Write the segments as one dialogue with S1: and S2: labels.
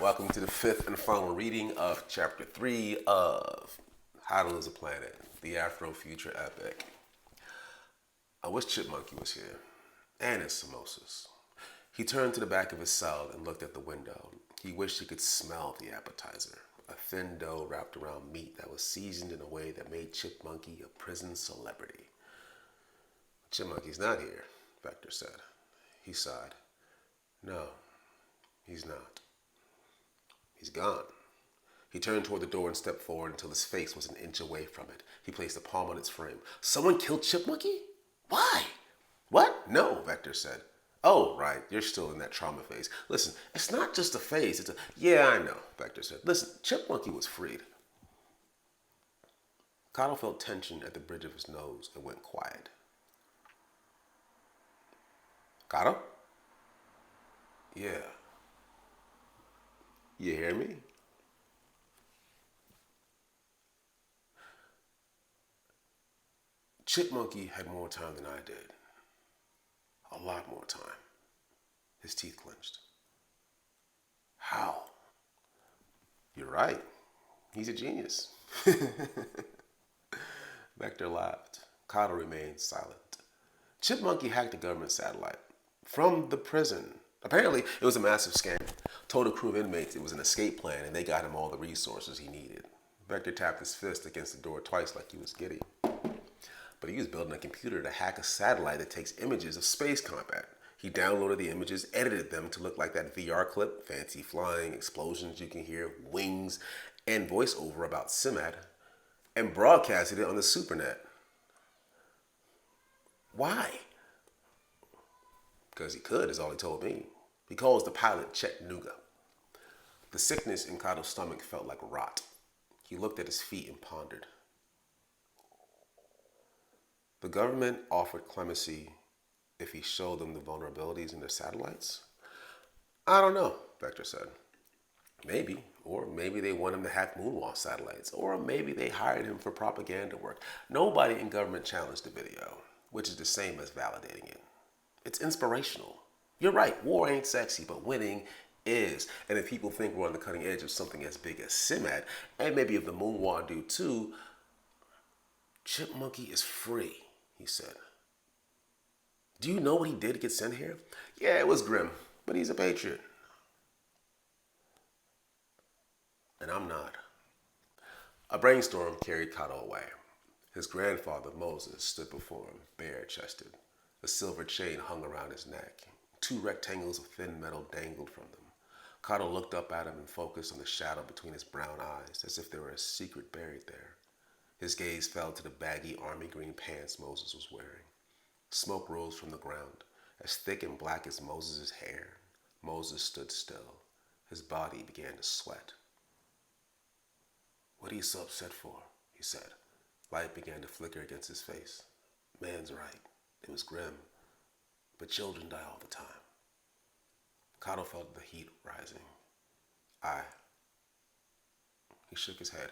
S1: welcome to the fifth and final reading of Chapter 3 of How to Lose a Planet, the Afro-Future Epic. I wish Chipmonkey was here, and his samosas. He turned to the back of his cell and looked at the window. He wished he could smell the appetizer, a thin dough wrapped around meat that was seasoned in a way that made Chipmonkey a prison celebrity. Chipmonkey's not here, Vector said. He sighed. No, he's not. He's gone. He turned toward the door and stepped forward until his face was an inch away from it. He placed a palm on its frame. Someone killed Chipmonkey? Why? What? No, Vector said. Oh, right, you're still in that trauma phase. Listen, it's not just a phase, it's a... Yeah, I know, Vector said. Listen, Chipmonkey was freed. Kato felt tension at the bridge of his nose and went quiet. Kato? Yeah. You hear me? Chipmonkey had more time than I did. A lot more time. His teeth clenched. How? You're right. He's a genius. Vector laughed. Kato remained silent. Chipmonkey hacked a government satellite from the prison. Apparently, it was a massive scam. Told a crew of inmates it was an escape plan and they got him all the resources he needed. Vector tapped his fist against the door twice like he was giddy. But he was building a computer to hack a satellite that takes images of space combat. He downloaded the images, edited them to look like that VR clip, fancy flying, explosions you can hear, wings, and voiceover about SIMAD, and broadcasted it on the supernet. Why? Because he could, is all he told me. He calls the pilot Chattanooga. The sickness in Kato's stomach felt like rot. He looked at his feet and pondered. The government offered clemency if he showed them the vulnerabilities in their satellites? I don't know, Vector said. Maybe. Or maybe they want him to hack moonwalk satellites. Or maybe they hired him for propaganda work. Nobody in government challenged the video, which is the same as validating it. It's inspirational. You're right, war ain't sexy, but winning is. And if people think we're on the cutting edge of something as big as SIMAD, and maybe if the moonwalk do too, Chipmonkey is free, he said. Do you know what he did to get sent here? Yeah, it was grim, but he's a patriot. And I'm not. A brainstorm carried Kato away. His grandfather, Moses, stood before him, bare-chested. A silver chain hung around his neck. 2 rectangles of thin metal dangled from them. Kato looked up at him and focused on the shadow between his brown eyes, as if there were a secret buried there. His gaze fell to the baggy army green pants Moses was wearing. Smoke rose from the ground, as thick and black as Moses' hair. Moses stood still. His body began to sweat. What are you so upset for? He said. Light began to flicker against his face. Man's right. It was grim. But children die all the time. Kato felt the heat rising. He shook his head.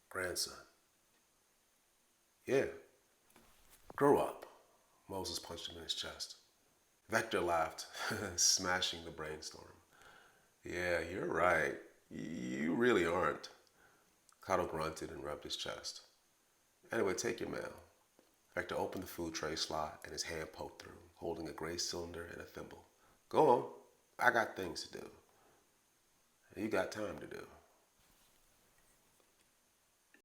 S1: Grandson. Yeah. Grow up. Moses punched him in his chest. Vector laughed, smashing the brainstorm. Yeah, you're right. You really aren't. Kato grunted and rubbed his chest. Anyway, take your mail. Vector opened the food tray slot and his hand poked through, holding a gray cylinder and a thimble. Go on. I got things to do. You got time to do.